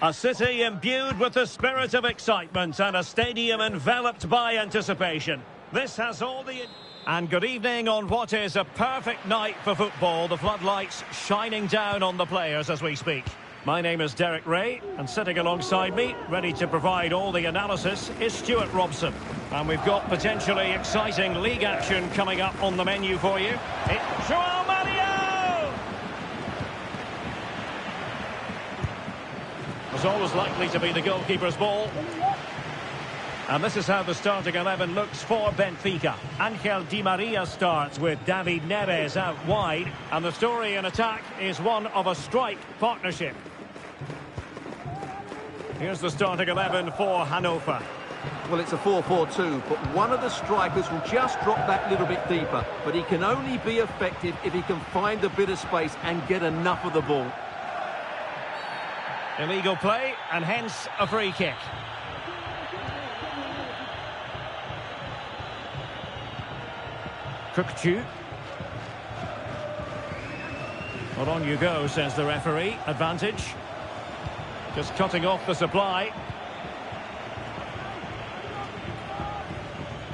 A city imbued with the spirit of excitement and a stadium enveloped by anticipation. This has all the... And good evening on what is a perfect night for football. The floodlights shining down on the players as we speak. My name is Derek Ray, and sitting alongside me, ready to provide all the analysis, is Stuart Robson. And we've got potentially exciting league action coming up on the menu for you. It's João Mario! Was always likely to be the goalkeeper's ball. And this is how the starting 11 looks for Benfica. Angel Di Maria starts with David Neres out wide. And the story in attack is one of a strike partnership. Here's the starting 11 for Hannover. Well, it's a 4-4-2, but one of the strikers will just drop that little bit deeper. But he can only be effective if he can find a bit of space and get enough of the ball. Illegal play, and hence a free kick. Kukcu. Well, on you go, says the referee. Advantage. Just cutting off the supply.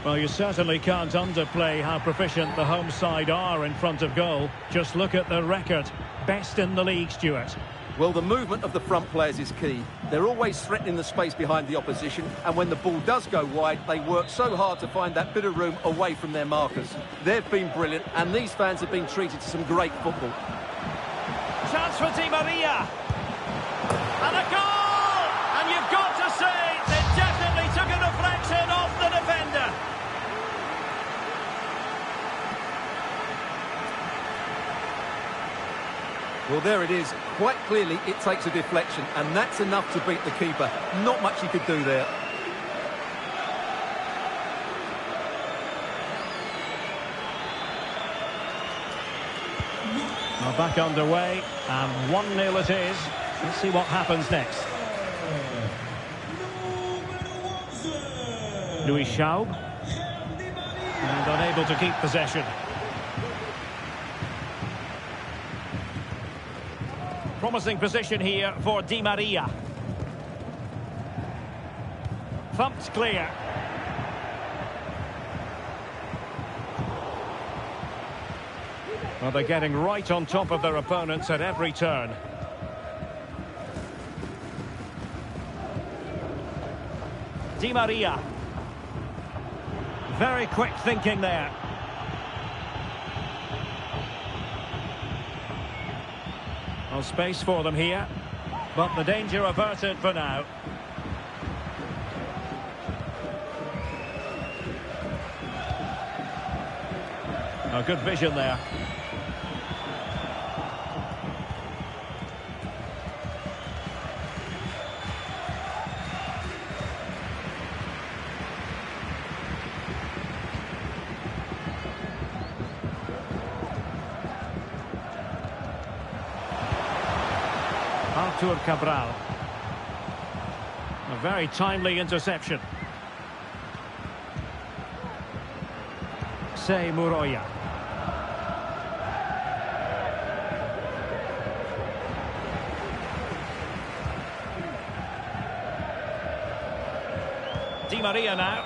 Well, you certainly can't underplay how proficient the home side are in front of goal. Just look at the record. Best in the league, Stuart. Well, the movement of the front players is key. They're always threatening the space behind the opposition, and when the ball does go wide, they work so hard to find that bit of room away from their markers. They've been brilliant, and these fans have been treated to some great football. Chance for Di Maria. And a goal! And you've got to say, it definitely took a deflection off the defender. Well, there it is. Quite clearly, it takes a deflection, and that's enough to beat the keeper. Not much he could do there. Well, back underway, and 1-0 it is. Let's see what happens next. Louis Schaub. And unable to keep possession. Promising position here for Di Maria. Thumped clear. Well, they're getting right on top of their opponents at every turn. Di Maria. Very quick thinking there. Well, space for them here, but the danger averted for now. Oh, good vision there. Artur Cabral. A very timely interception. Sei Muroya. Di Maria now.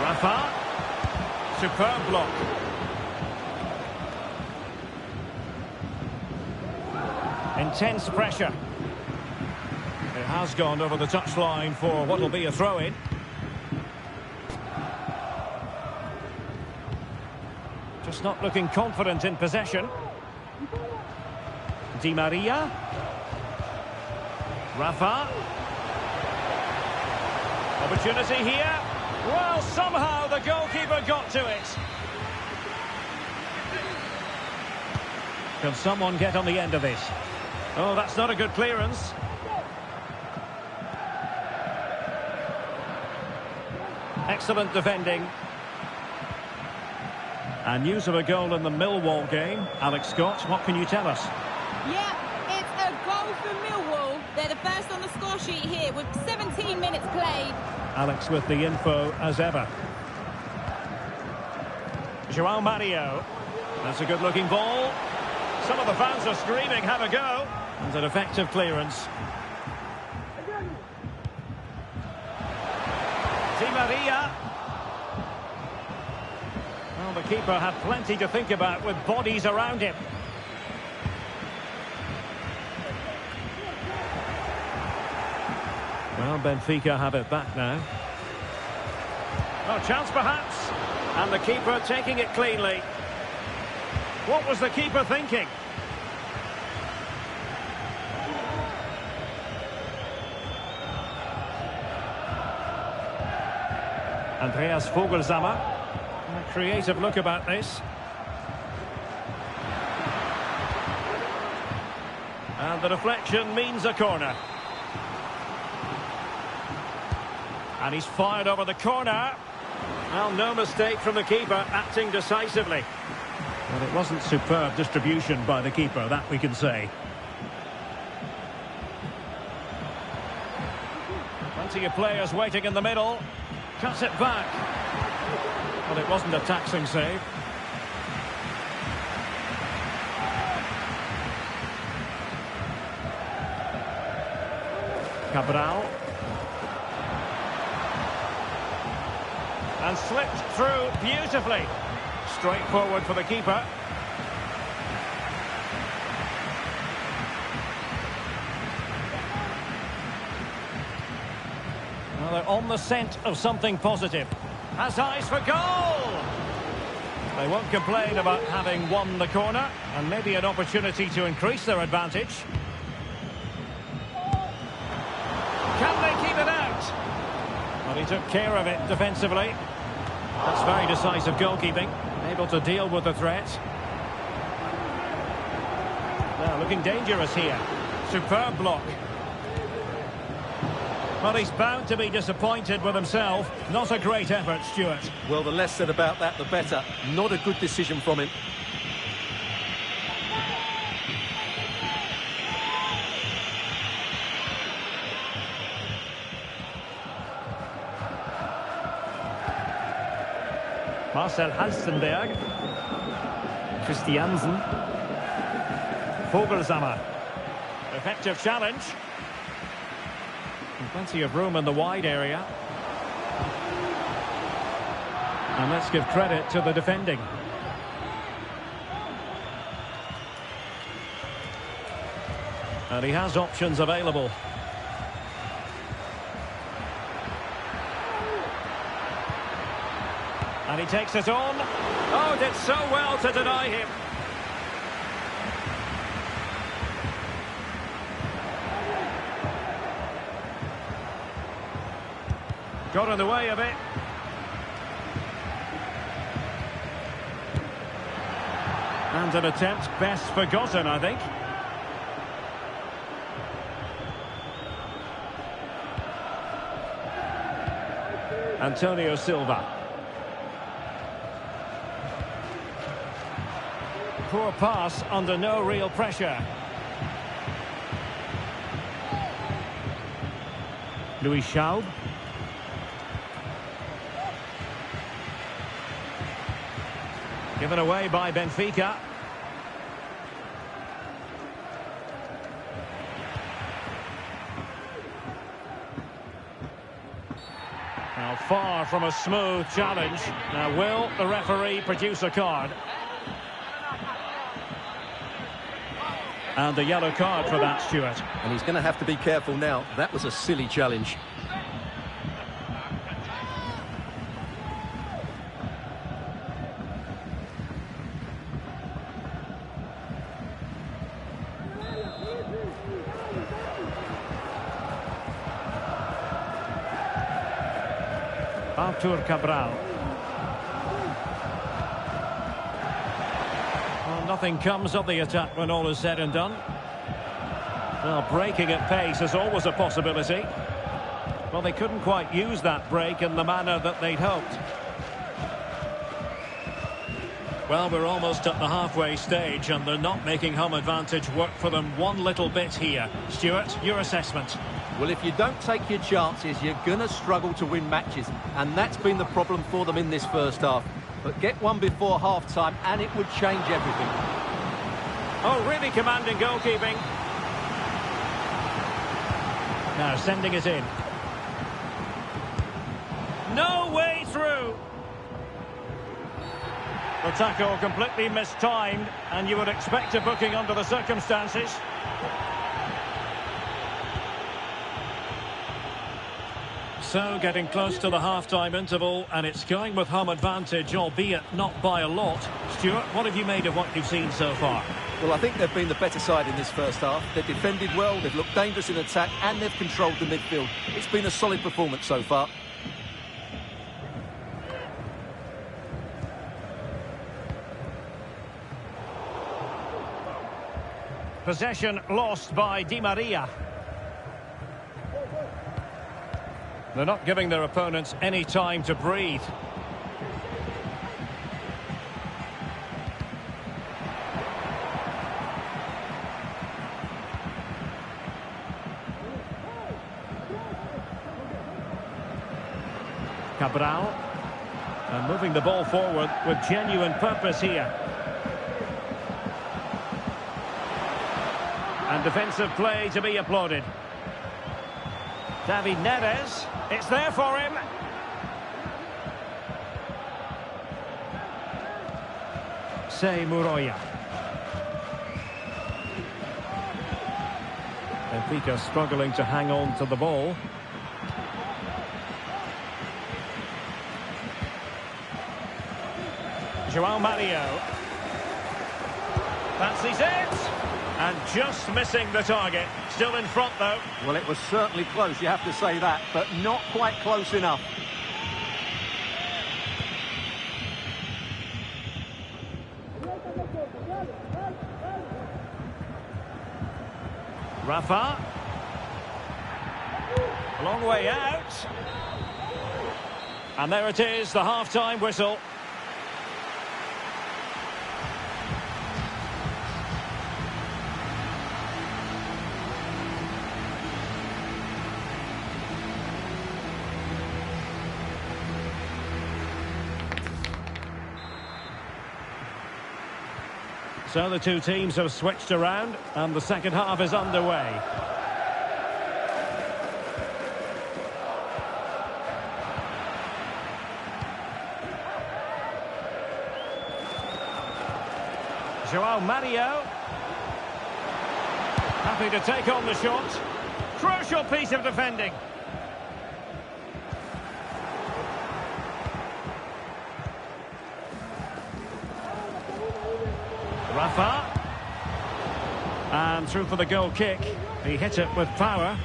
Rafa. Superb block. Intense pressure. It has gone over the touchline for what will be a throw-in. Just not looking confident in possession. Di Maria. Rafa. Opportunity here. Well, somehow the goalkeeper got to it. Can someone get on the end of this? Oh, that's not a good clearance. Excellent defending. And news of a goal in the Millwall game. Alex Scott, what can you tell us? Yeah, it's a goal for Millwall. They're the first on the score sheet here with 17 minutes played. Alex with the info as ever. João Mario. That's a good-looking ball. some of the fans are screaming, have a go. And an effective clearance. Di Maria. Well, the keeper had plenty to think about with bodies around him. Well, Benfica have it back now. Oh, chance perhaps. And the keeper taking it cleanly. What was the keeper thinking? Andreas Vogelsammer. A creative look about this. And the deflection means a corner. And he's fired over the corner. Well, no mistake from the keeper, acting decisively. But it wasn't superb distribution by the keeper, that we can say. Plenty of players waiting in the middle. Cuts it back. But it wasn't a taxing save. Cabral. And slipped through beautifully. Straightforward for the keeper. Well, they're on the scent of something positive. Has eyes for goal! They won't complain about having won the corner, and maybe an opportunity to increase their advantage. Can they keep it out? Well, he took care of it defensively. That's very decisive goalkeeping. Able to deal with the threat. Now looking dangerous here. Superb block. Well, he's bound to be disappointed with himself. Not a great effort, Stuart. Well, the less said about that, the better. Not a good decision from him. Marcel Halstenberg. Christiansen. Vogelsammer. Effective challenge. And plenty of room in the wide area. And let's give credit to the defending. And he has options available. And he takes it on. Oh, did so well to deny him. Got in the way of it. And an attempt best forgotten, I think. Antonio Silva. Poor pass under no real pressure. Louis Schaub. Given away by Benfica. Now far from a smooth challenge. Now will the referee produce a card? And a yellow card for that, Stuart. And he's going to have to be careful now. That was a silly challenge. Artur Cabral. Well, nothing comes of the attack when all is said and done. Well, breaking at pace is always a possibility. Well, they couldn't quite use that break in the manner that they'd hoped. Well, we're almost at the halfway stage and they're not making home advantage work for them one little bit here. Stuart, your assessment? Well, if you don't take your chances, you're going to struggle to win matches. And that's been the problem for them in this first half. But get one before half-time and it would change everything. Oh, really commanding goalkeeping. Now sending it in. No way through. The tackle completely mistimed, and you would expect a booking under the circumstances. So, getting close to the half-time interval, and it's going with home advantage, albeit not by a lot. Stuart, what have you made of what you've seen so far? Well, I think they've been the better side in this first half. They've defended well, they've looked dangerous in attack, and they've controlled the midfield. It's been a solid performance so far. Possession lost by Di Maria. They're not giving their opponents any time to breathe. Cabral. And moving the ball forward with genuine purpose here. And defensive play to be applauded. David Neres. It's there for him. Say Muroya. Benfica struggling to hang on to the ball. João Mario. Fancies it. And just missing the target. Still in front, though. Well, it was certainly close, you have to say that, but not quite close enough. Rafa. A long way out. And there it is, the half-time whistle. So the two teams have switched around and the second half is underway. João Mario. Happy to take on the shot. Crucial piece of defending. Rafa. And through for the goal kick. He hit it with power.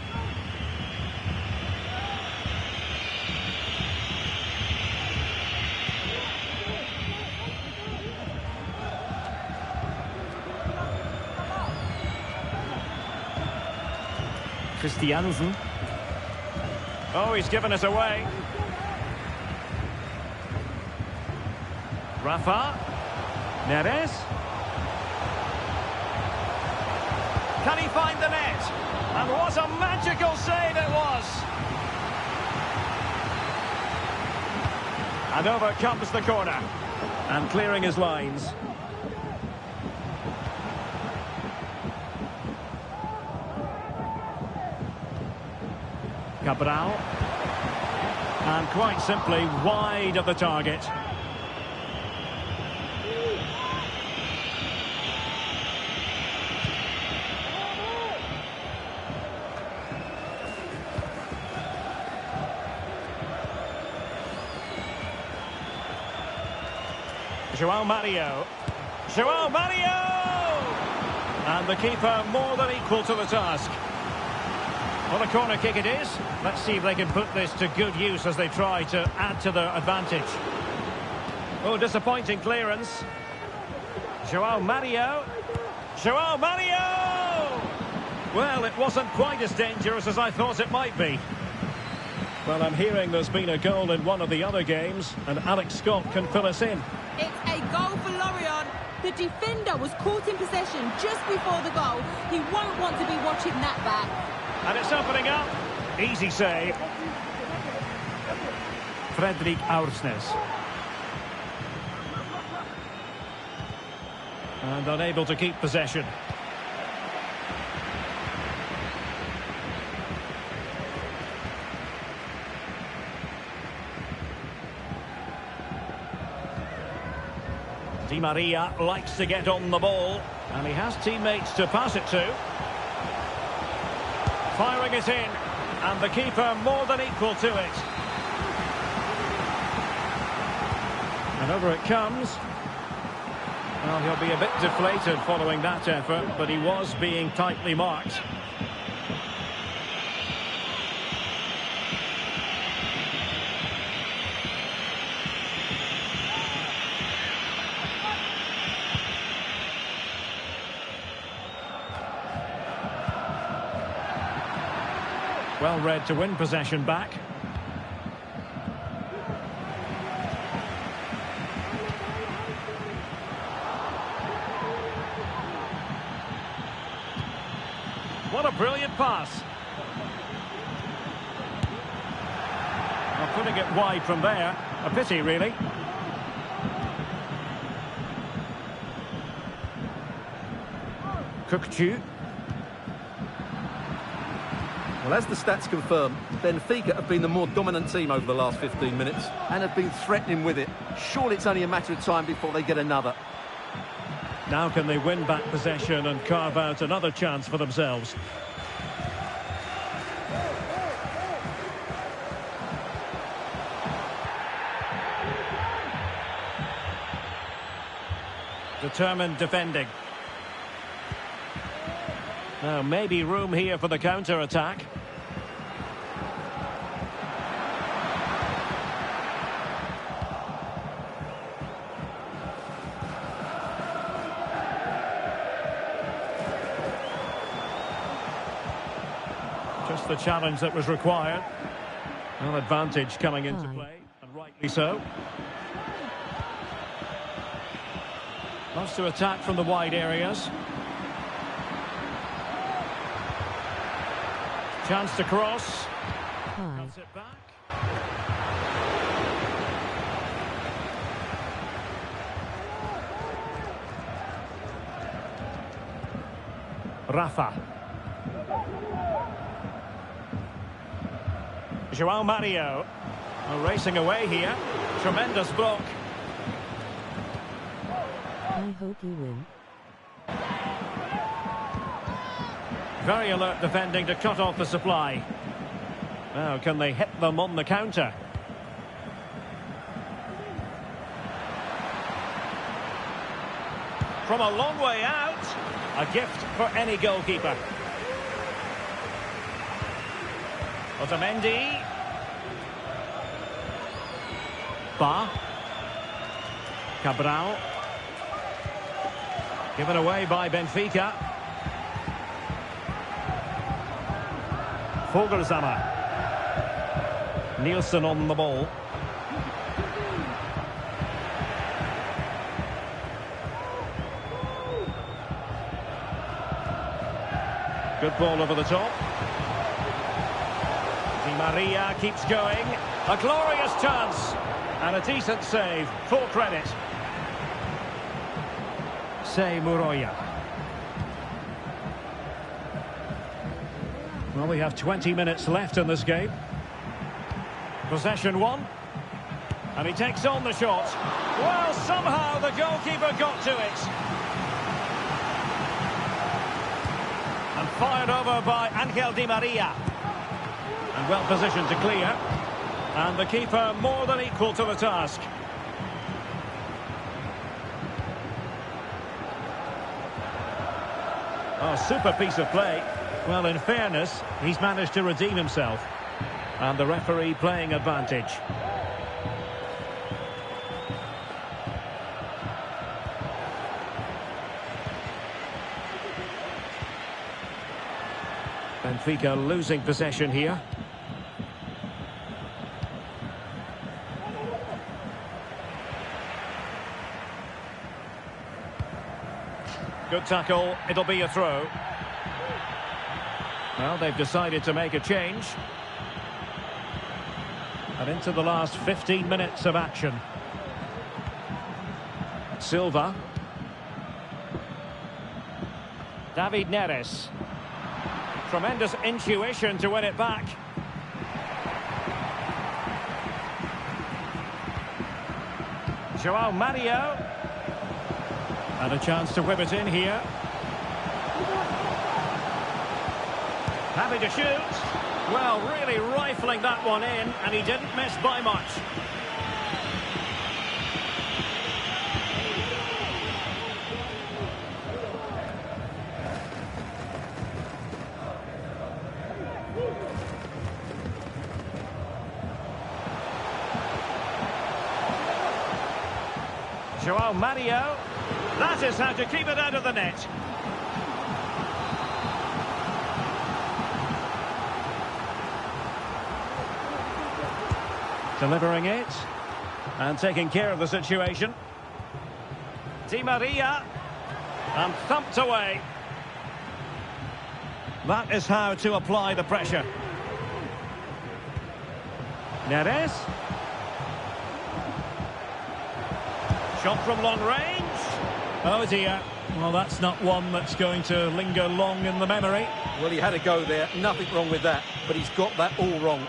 Christiansen. Oh, he's given us away. Rafa. Neres. Can he find the net? And what a magical save it was! And over comes the corner. And clearing his lines. Cabral. And quite simply wide of the target. João Mario. João Mario! And the keeper more than equal to the task. What a corner kick it is. Let's see if they can put this to good use as they try to add to their advantage. Oh, disappointing clearance. João Mario. João Mario! Well, it wasn't quite as dangerous as I thought it might be. Well, I'm hearing there's been a goal in one of the other games, and Alex Scott can fill us in. It's a goal for Lorient. The defender was caught in possession just before the goal. He won't want to be watching that back. And it's opening up. Easy save. Fredrik Aursnes. And unable to keep possession. Di Maria likes to get on the ball, and he has teammates to pass it to. Firing it in, and the keeper more than equal to it. And over it comes. Well, he'll be a bit deflated following that effort, but he was being tightly marked. Well read to win possession back. What a brilliant pass. Well, putting it wide from there. A pity, really. Kukcu. Well, as the stats confirm, Benfica have been the more dominant team over the last 15 minutes and have been threatening with it. Surely it's only a matter of time before they get another. Now can they win back possession and carve out another chance for themselves? Determined defending. Now maybe room here for the counter-attack. Just the challenge that was required. Well, advantage coming into play, and rightly so. Loves to attack from the wide areas. Chance to cross. Cuts it back. Rafa. João Mario. Racing away here. Tremendous block. I hope you win. Very alert defending to cut off the supply. Now, can they hit them on the counter? From a long way out, a gift for any goalkeeper. Otamendi. Ba. Cabral. Given away by Benfica. Vogelsammer. Nielsen on the ball. Good ball over the top. Di Maria keeps going. A glorious chance. And a decent save. Full credit. Say Muroya. Well, we have 20 minutes left in this game. Possession one. And he takes on the shot. Well, somehow the goalkeeper got to it. And fired over by Angel Di Maria. And well positioned to clear. And the keeper more than equal to the task. Oh, super piece of play. Well, in fairness, he's managed to redeem himself. And the referee playing advantage. Benfica losing possession here. Good tackle, it'll be a throw. Well, they've decided to make a change. And into the last 15 minutes of action. Silva. David Neres. Tremendous intuition to win it back. Joao Mario. And a chance to whip it in here. Happy to shoot. Well, really rifling that one in, and he didn't miss by much. Joao Mario. That is how to keep it out of the net. Delivering it. And taking care of the situation. Di Maria. And thumped away. That is how to apply the pressure. Neres. Shot from long range. Oh dear. Well, that's not one that's going to linger long in the memory. Well, he had a go there. Nothing wrong with that. But he's got that all wrong.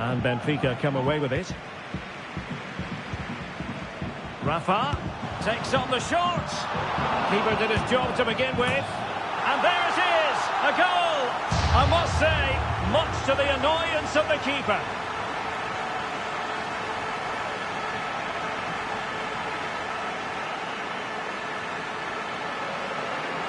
And Benfica come away with it. Rafa takes on the shot. Keeper did his job to begin with. And there it is, a goal. I must say, much to the annoyance of the keeper.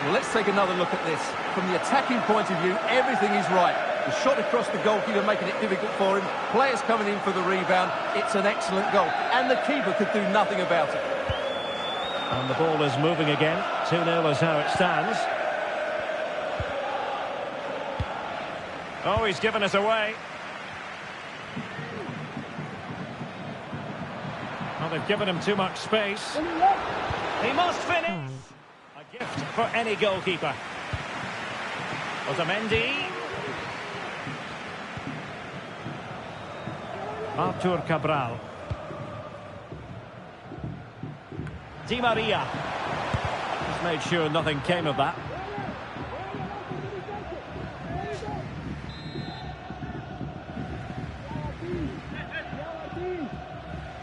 Well, let's take another look at this. From the attacking point of view, everything is right. The shot across the goalkeeper making it difficult for him. Players coming in for the rebound. It's an excellent goal. And the keeper could do nothing about it. And the ball is moving again. 2-0 is how it stands. Oh, he's given us away. Well, they've given him too much space. He must finish. A gift for any goalkeeper. Otamendi. Artur Cabral. Di Maria. Just made sure nothing came of that.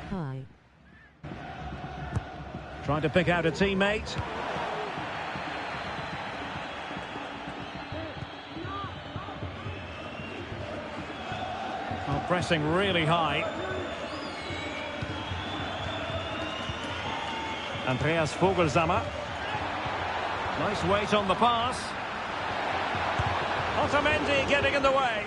Hi. Trying to pick out a teammate. Oh, pressing really high. Andreas Vogelsammer. Nice weight on the pass. Otamendi getting in the way.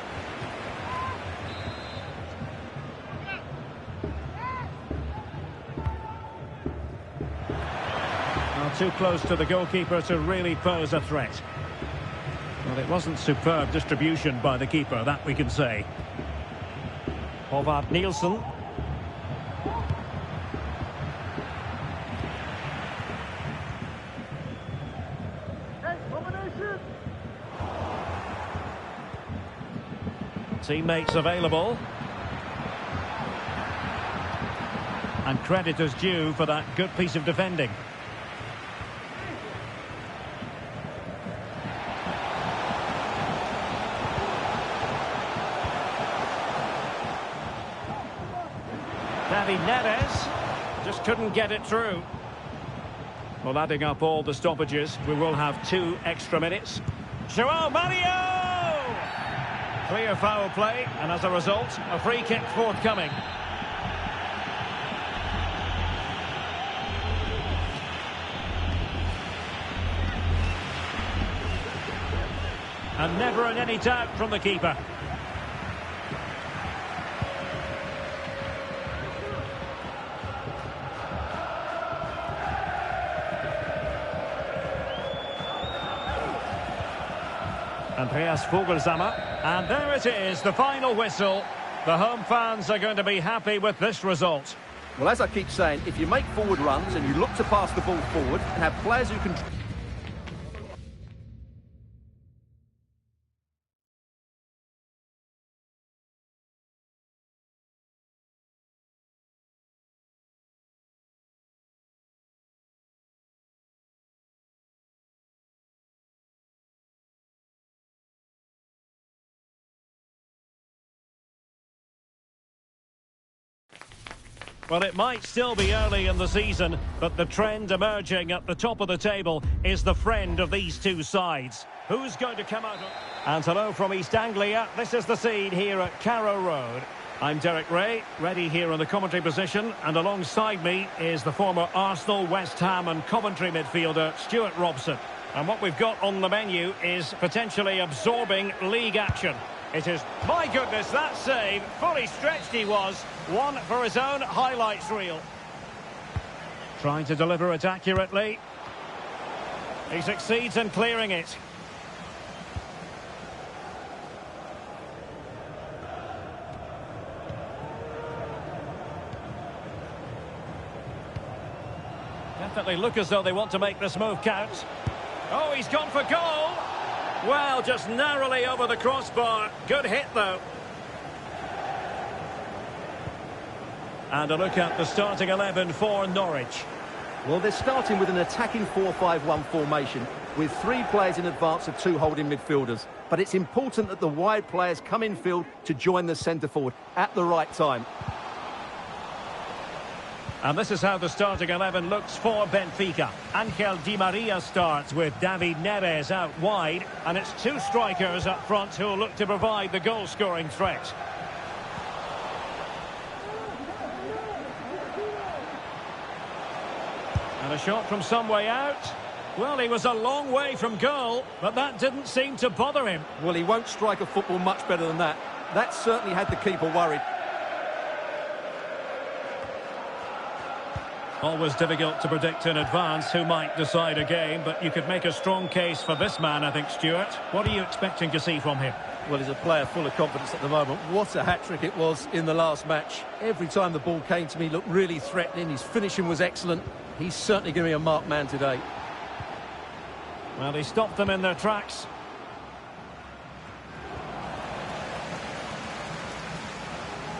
Too close to the goalkeeper to really pose a threat. Well, it wasn't superb distribution by the keeper, that we can say. Håvard Nielsen. Teammates available. And credit is due for that good piece of defending. David Neres just couldn't get it through. Well, adding up all the stoppages, we will have 2 extra minutes. Joao Mario! Clear foul play, and as a result, a free kick forthcoming. And never in any doubt from the keeper. PS5 and there it is, the final whistle. The home fans are going to be happy with this result. Well, as I keep saying, if you make forward runs and you look to pass the ball forward and have players who can... Well, it might still be early in the season, but the trend emerging at the top of the table is the friend of these two sides. Who's going to come out? And hello from East Anglia. This is the scene here at Carrow Road. I'm Derek Ray, ready here in the commentary position, and alongside me is the former Arsenal, West Ham and Coventry midfielder Stuart Robson. And what we've got on the menu is potentially absorbing league action. It is, my goodness, that save, fully stretched he was, one for his own highlights reel. Trying to deliver it accurately. He succeeds in clearing it. Definitely look as though they want to make this move count. Oh, he's gone for goal! Well, just narrowly over the crossbar. Good hit, though. And a look at the starting 11 for Norwich. Well, they're starting with an attacking 4-5-1 formation with 3 players in advance of 2 holding midfielders. But it's important that the wide players come in field to join the centre forward at the right time. And this is how the starting 11 looks for Benfica. Angel Di Maria starts with David Neres out wide. And it's 2 strikers up front who will look to provide the goal-scoring threat. And a shot from some way out. Well, he was a long way from goal, but that didn't seem to bother him. Well, he won't strike a football much better than that. That certainly had the keeper worried. Always difficult to predict in advance who might decide a game, but you could make a strong case for this man, I think, Stuart. What are you expecting to see from him? Well, he's a player full of confidence at the moment. What a hat-trick it was in the last match. Every time the ball came to me, he looked really threatening. His finishing was excellent. He's certainly going to be a marked man today. Well, he stopped them in their tracks.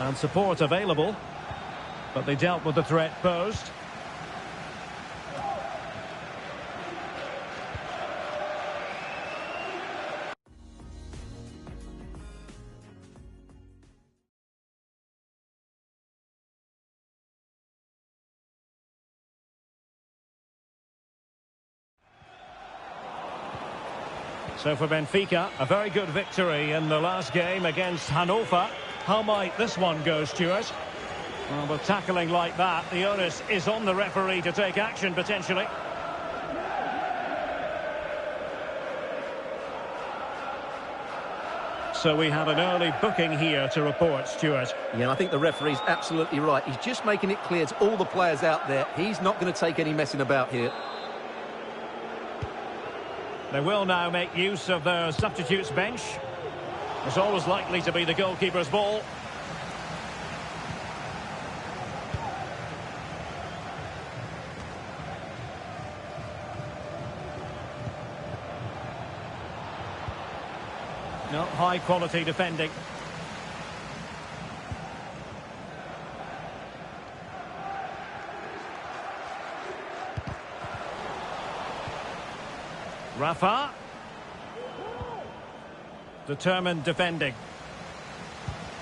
And support available, but they dealt with the threat posed. So for Benfica, a very good victory in the last game against Hannover. How might this one go, Stuart? Well, with tackling like that, the onus is on the referee to take action, potentially. So we have an early booking here to report, Stuart. Yeah, I think the referee's absolutely right. He's just making it clear to all the players out there, he's not going to take any messing about here. They will now make use of their substitutes bench. It's always likely to be the goalkeeper's ball. No, high quality defending. Rafa. Determined defending.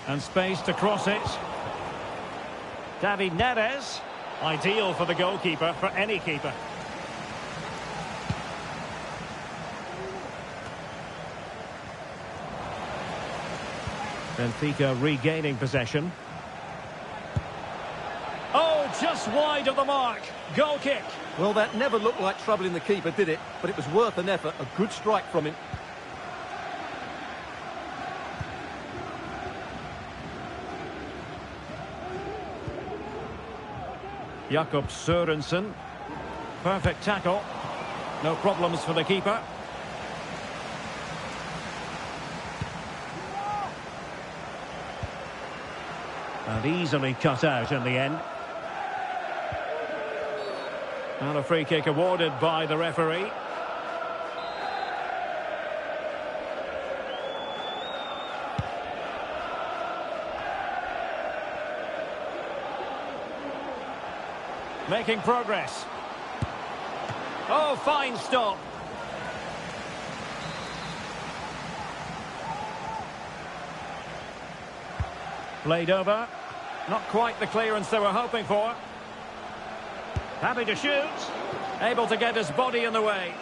And space to cross it. David Neres. Ideal for the goalkeeper, for any keeper. Benfica regaining possession. Oh, just wide of the mark. Goal kick. Well, that never looked like troubling the keeper, did it? But it was worth an effort. A good strike from him. Jakob Sørensen. Perfect tackle. No problems for the keeper. And easily cut out in the end. And a free kick awarded by the referee. Making progress. Oh, fine stop. Played over. Not quite the clearance they were hoping for. Happy to shoot. Able to get his body in the way.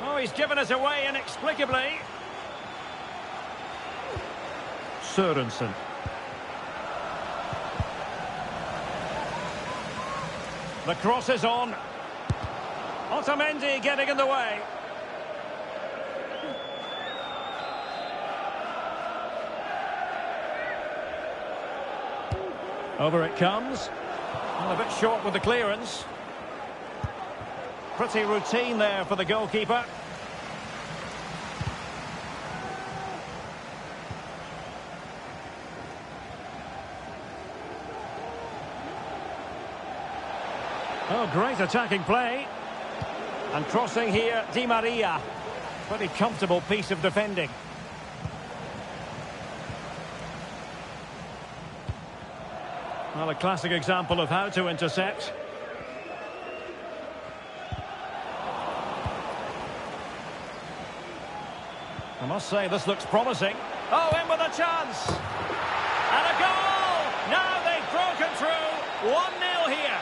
Oh, he's given us away inexplicably. Sørensen. The cross is on. Otamendi getting in the way. Over it comes. Well, a bit short with the clearance. Pretty routine there for the goalkeeper. Oh, great attacking play. And crossing here, Di Maria. Pretty comfortable piece of defending. Well, a classic example of how to intercept. I must say, this looks promising. Oh, in with a chance! And a goal! Now they've broken through. 1-0 here.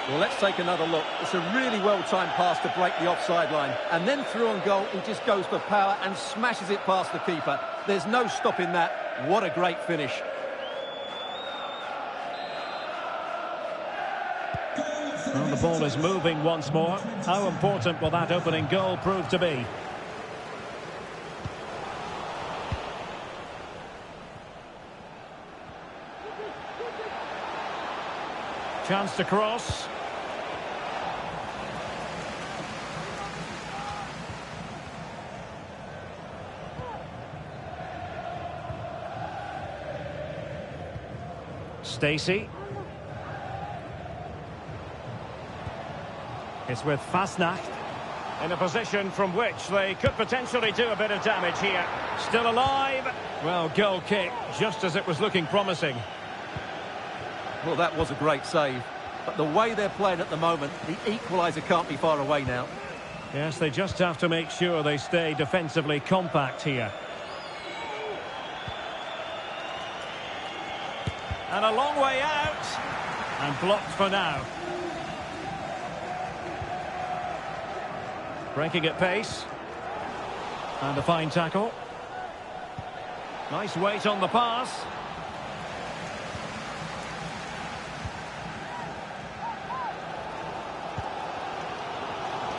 Well, let's take another look. It's a really well-timed pass to break the offside line. And then through on goal, he just goes for power and smashes it past the keeper. There's no stopping that. What a great finish. Well, the ball is moving once more. How important will that opening goal prove to be? Chance to cross. Stacey. It's with Fasnacht. In a position from which they could potentially do a bit of damage here. Still alive. Well, goal kick, just as it was looking promising. Well, that was a great save. But the way they're playing at the moment, the equaliser can't be far away now. Yes, they just have to make sure they stay defensively compact here. And a long way out. And blocked for now. Breaking at pace. And a fine tackle. Nice weight on the pass.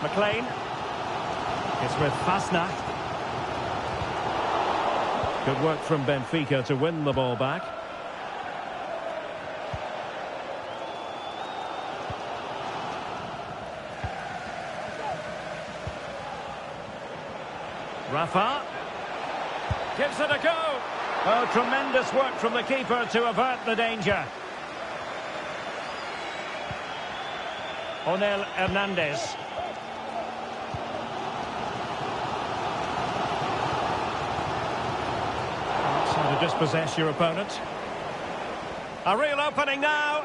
McLean. It's with Fasnacht. Good work from Benfica to win the ball back. Rafa gives it a go. Oh, tremendous work from the keeper to avert the danger. Onel Hernandez. That's how to dispossess your opponent. A real opening now.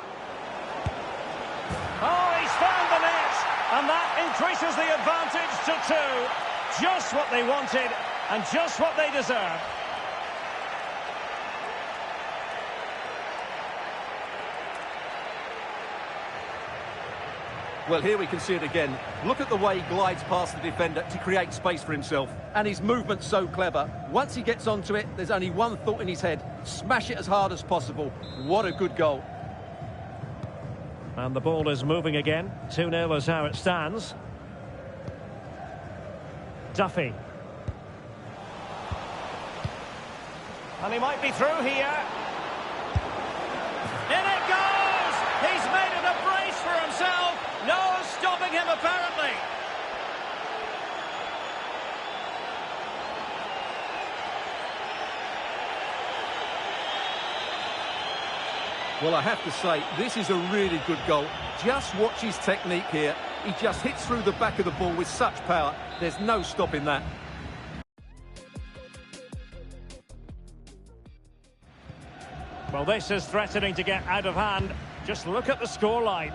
Oh, he's found the net. And that increases the advantage to 2. Just what they wanted, and just what they deserve. Well, here we can see it again. Look at the way he glides past the defender to create space for himself. And his movement's so clever. Once he gets onto it, there's only one thought in his head. Smash it as hard as possible. What a good goal. And the ball is moving again. 2-0 is how it stands. Duffy. And he might be through here. In it goes! He's made it a brace for himself. No stopping him, apparently. Well, I have to say, this is a really good goal. Just watch his technique here. He just hits through the back of the ball with such power. There's no stopping that. Well, this is threatening to get out of hand. Just look at the scoreline.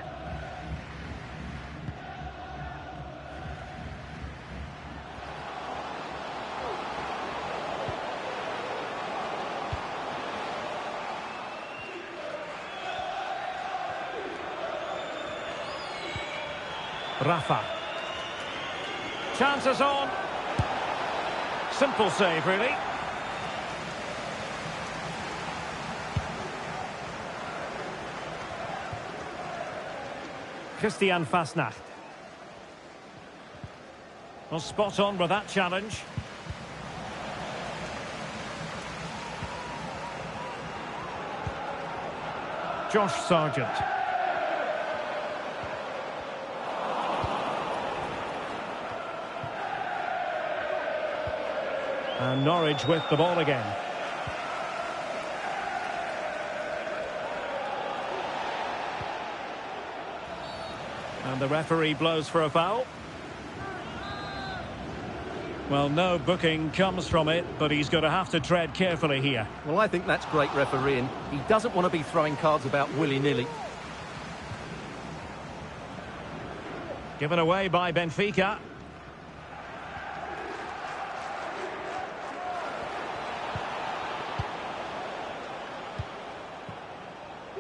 Rafa. Chances on. Simple save, really. Christian Fasnacht. Well, spot on with that challenge. Josh Sargent. And Norwich with the ball again. And the referee blows for a foul. Well, no booking comes from it, but he's going to have to tread carefully here. Well, I think that's great refereeing. He doesn't want to be throwing cards about willy-nilly. Given away by Benfica.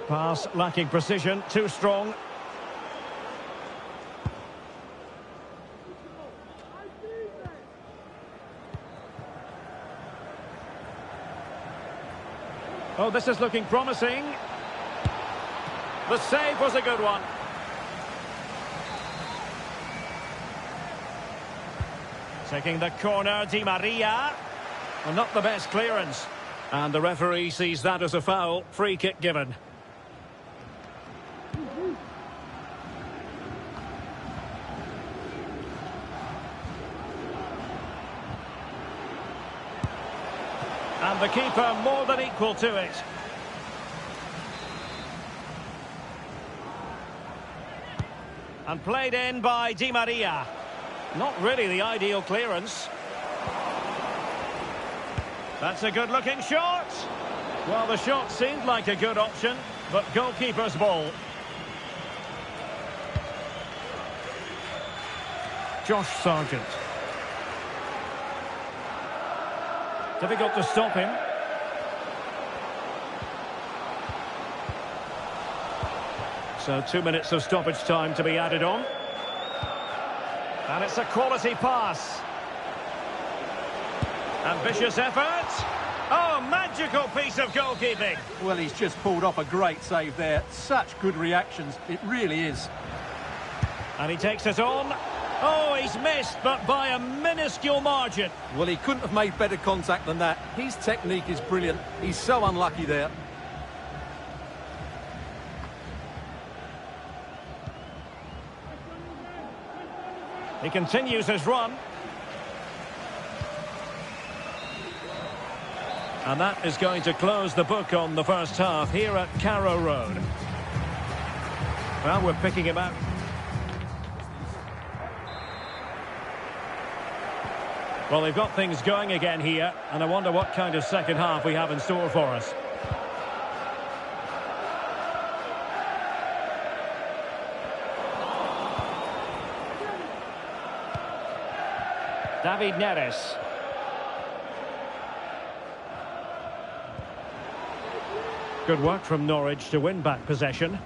Pass lacking precision, too strong. Oh, this is looking promising. The save was a good one. Taking the corner, Di Maria. Well, not the best clearance. And the referee sees that as a foul. Free kick given. And the keeper more than equal to it. And played in by Di Maria. Not really the ideal clearance. That's a good-looking shot. Well, the shot seemed like a good option, but goalkeeper's ball. Josh Sargent. Difficult to stop him. So 2 minutes of stoppage time to be added on. And it's a quality pass. Ambitious effort. Oh, magical piece of goalkeeping. Well, he's just pulled off a great save there. Such good reactions. It really is. And he takes it on. Oh, he's missed, but by a minuscule margin. Well, he couldn't have made better contact than that. His technique is brilliant. He's so unlucky there. He continues his run. And that is going to close the book on the first half here at Carrow Road. Well, we're picking him out. Well, they've got things going again here, and I wonder what kind of second half we have in store for us. David Neres. Good work from Norwich to win back possession.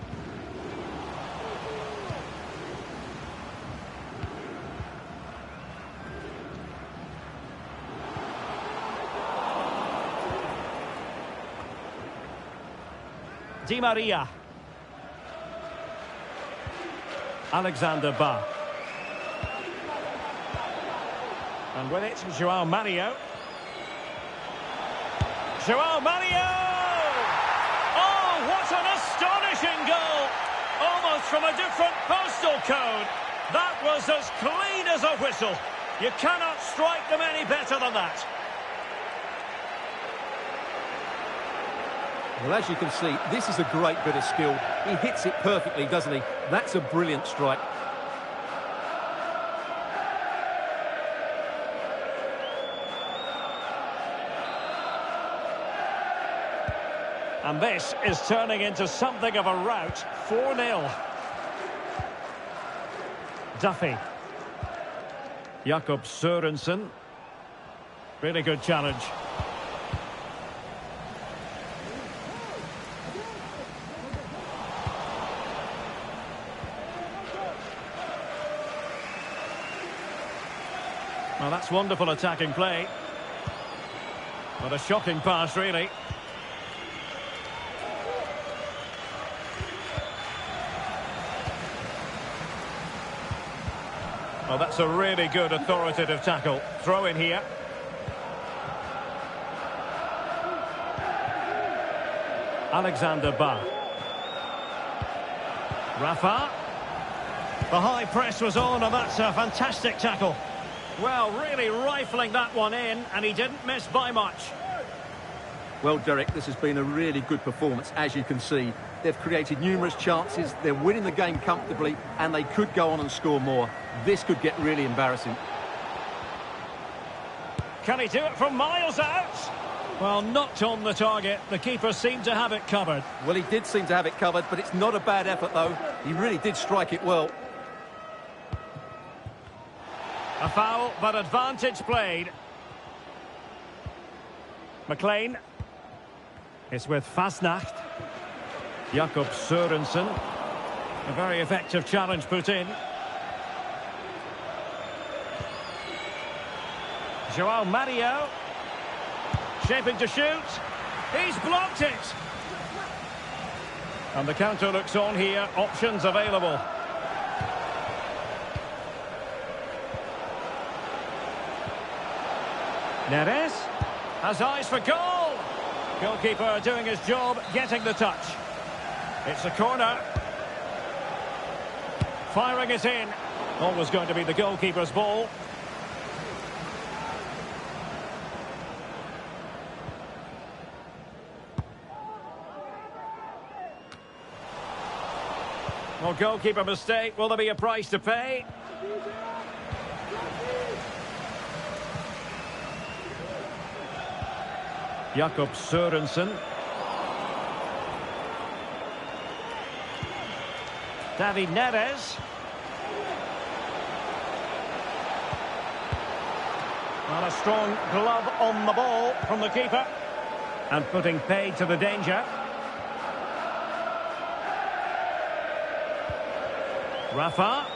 Di Maria. Alexander Ba. And with it, João Mario. Joao Mario! Oh, what an astonishing goal! Almost from a different postal code. That was as clean as a whistle. You cannot strike them any better than that. Well, as you can see, this is a great bit of skill. He hits it perfectly, doesn't he? That's a brilliant strike. And this is turning into something of a rout. 4-0. Duffy. Jakob Sørensen. Really good challenge. Well, that's wonderful attacking play. But a shocking pass, really. Well, that's a really good authoritative tackle. Throw in here. Alexander Ba. Rafa. The high press was on, and that's a fantastic tackle. Well, really rifling that one in, and he didn't miss by much. Well, Derek, this has been a really good performance, as you can see. They've created numerous chances, they're winning the game comfortably, and they could go on and score more. This could get really embarrassing. Can he do it from miles out? Well, not on the target. The keeper seemed to have it covered. Well, he did seem to have it covered, but it's not a bad effort, though. He really did strike it well. A foul, but advantage played. McLean. It's with Fasnacht. Jakob Sørensen. A very effective challenge put in. Joao Mario. Shaping to shoot. He's blocked it. And the counter looks on here. Options available. Neres has eyes for goal. Goalkeeper doing his job, getting the touch. It's a corner. Firing it in. Always going to be the goalkeeper's ball. Well, goalkeeper mistake. Will there be a price to pay? Jakob Sørensen. David Neres. Well, a strong glove on the ball from the keeper. And putting paid to the danger. Rafa.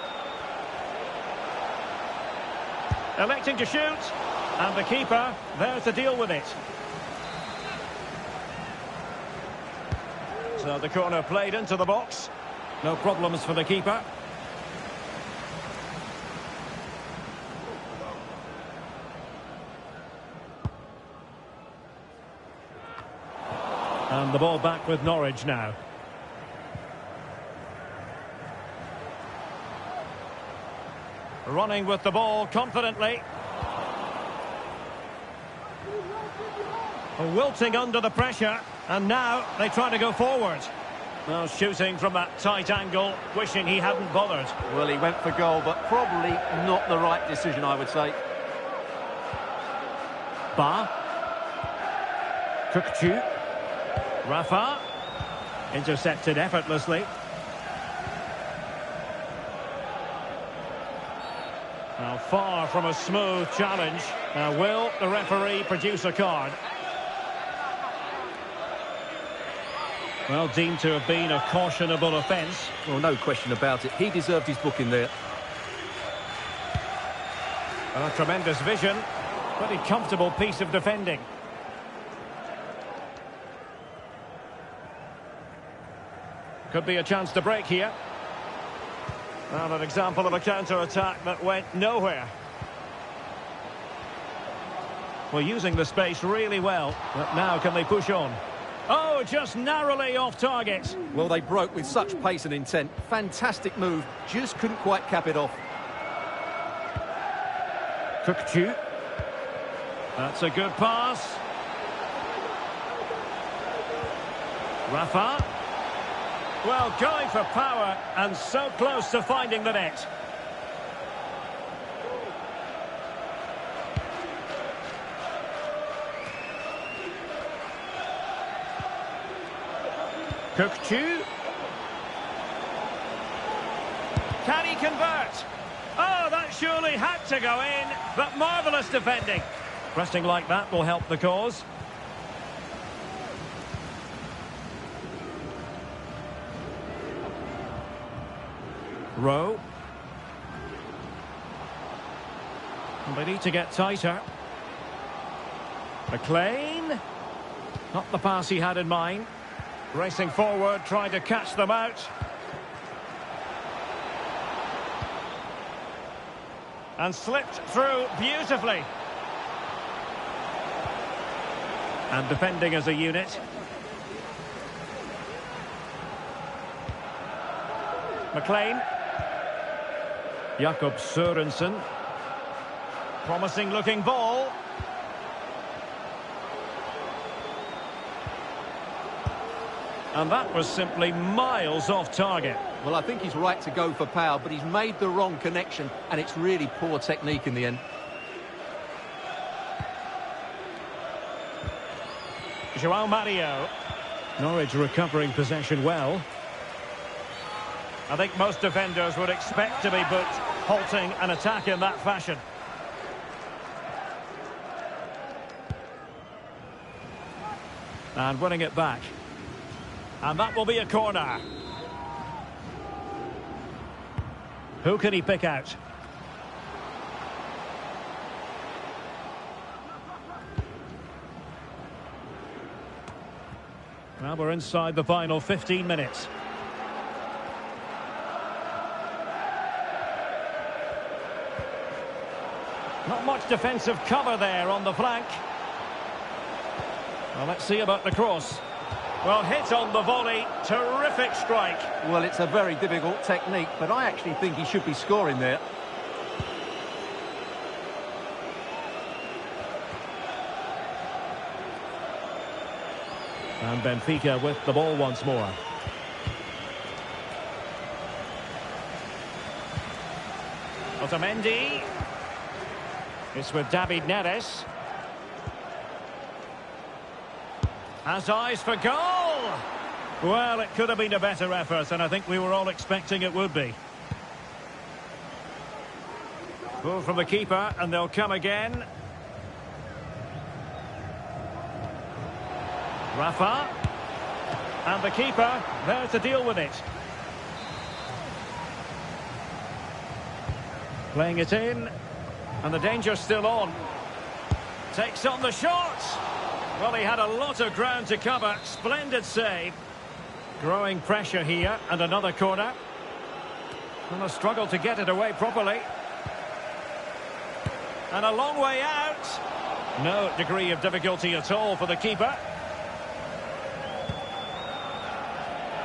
Electing to shoot. And the keeper there to deal with it. So the corner played into the box. No problems for the keeper. And the ball back with Norwich now. Running with the ball confidently. Wilting under the pressure. And now they try to go forward. Well, shooting from that tight angle, wishing he hadn't bothered. Well, he went for goal, but probably not the right decision, I would say. Ba. Kukçu. Rafa. Intercepted effortlessly. Now, far from a smooth challenge. Now, will the referee produce a card? Well, deemed to have been a cautionable offence. Well, no question about it. He deserved his booking there. A tremendous vision. Pretty comfortable piece of defending. Could be a chance to break here. And an example of a counter-attack that went nowhere. Well, using the space really well, but now can they push on? Oh, just narrowly off target. Well, they broke with such pace and intent. Fantastic move, just couldn't quite cap it off. Kukcu. That's a good pass. Rafa. Well, going for power and so close to finding the net. Kukcu. Can he convert? Oh, that surely had to go in, but marvellous defending. Pressing like that will help the cause. Rowe. They need to get tighter. McLean. Not the pass he had in mind. Racing forward, trying to catch them out. And slipped through beautifully. And defending as a unit. McLean. Jakob Sørensen. Promising looking ball. And that was simply miles off target. Well, I think he's right to go for power, but he's made the wrong connection, and it's really poor technique in the end. João Mario. Norwich recovering possession well. I think most defenders would expect to be booked, halting an attack in that fashion. And winning it back. And that will be a corner. Who can he pick out? Well, we're inside the final 15 minutes. Not much defensive cover there on the flank. Well, let's see about the cross. Well, hit on the volley. Terrific strike. Well, it's a very difficult technique, but I actually think he should be scoring there. And Benfica with the ball once more. Otamendi. It's with David Neres. Has eyes for goal! Well, it could have been a better effort, and I think we were all expecting it would be. Goal from the keeper, and they'll come again. Rafa. And the keeper, there to deal with it. Playing it in, and the danger's still on. Takes on the shot! Well, he had a lot of ground to cover. Splendid save. Growing pressure here, and another corner. And a struggle to get it away properly. And a long way out. No degree of difficulty at all for the keeper.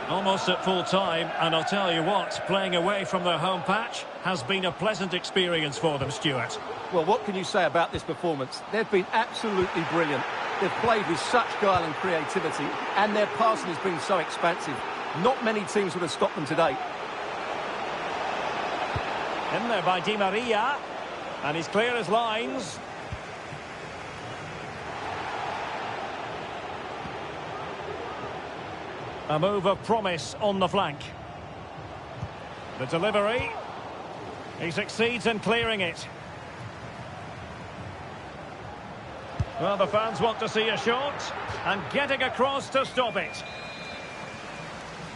Almost at full time, and I'll tell you what, playing away from their home patch has been a pleasant experience for them, Stuart. Well, what can you say about this performance? They've been absolutely brilliant. They've played with such guile and creativity, and their passing has been so expansive. Not many teams would have stopped them today. In there by Di Maria, and he's clear as lines. A move of promise on the flank. The delivery. He succeeds in clearing it. Well, the fans want to see a shot, and getting across to stop it.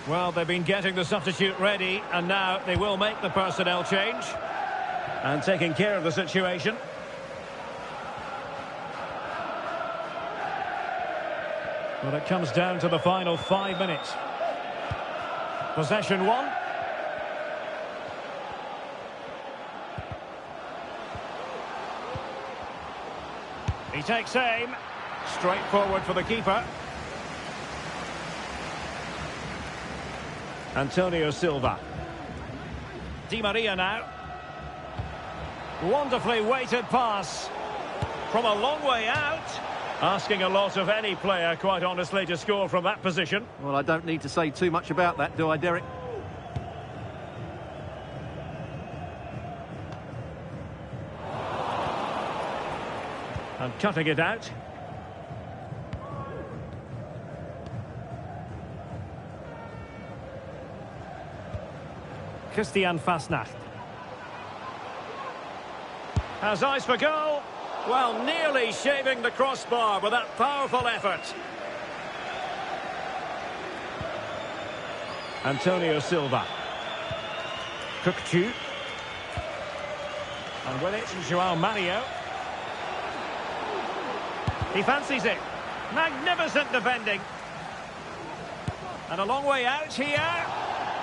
Well, they've been getting the substitute ready, and now they will make the personnel change. And taking care of the situation. Well, it comes down to the final 5 minutes. Possession one. He takes aim. Straight forward for the keeper. Antonio Silva. Di Maria now. Wonderfully weighted pass. From a long way out. Asking a lot of any player, quite honestly, to score from that position. Well, I don't need to say too much about that, do I, Derek? And cutting it out. Christian Fasnacht. Has eyes for goal. Well, nearly shaving the crossbar with that powerful effort. Antonio Silva. Kukcu. And with it, João Mario. He fancies it. Magnificent defending. And a long way out here.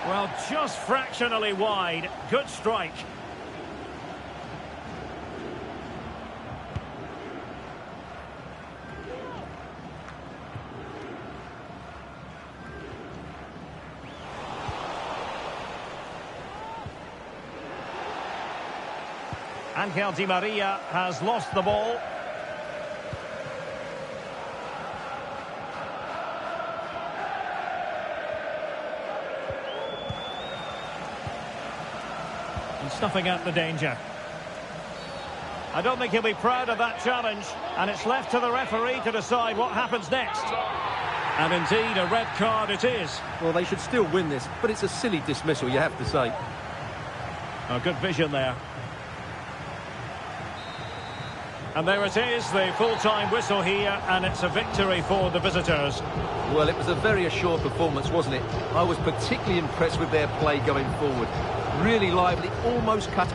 Well, just fractionally wide. Good strike. Angel Di Maria has lost the ball. And snuffing out the danger. I don't think he'll be proud of that challenge, and it's left to the referee to decide what happens next. And indeed, a red card it is. Well, they should still win this, but it's a silly dismissal, you have to say. Oh, good vision there. And there it is, the full-time whistle here, and it's a victory for the visitors. Well, it was a very assured performance, wasn't it? I was particularly impressed with their play going forward. Really lively, almost cut.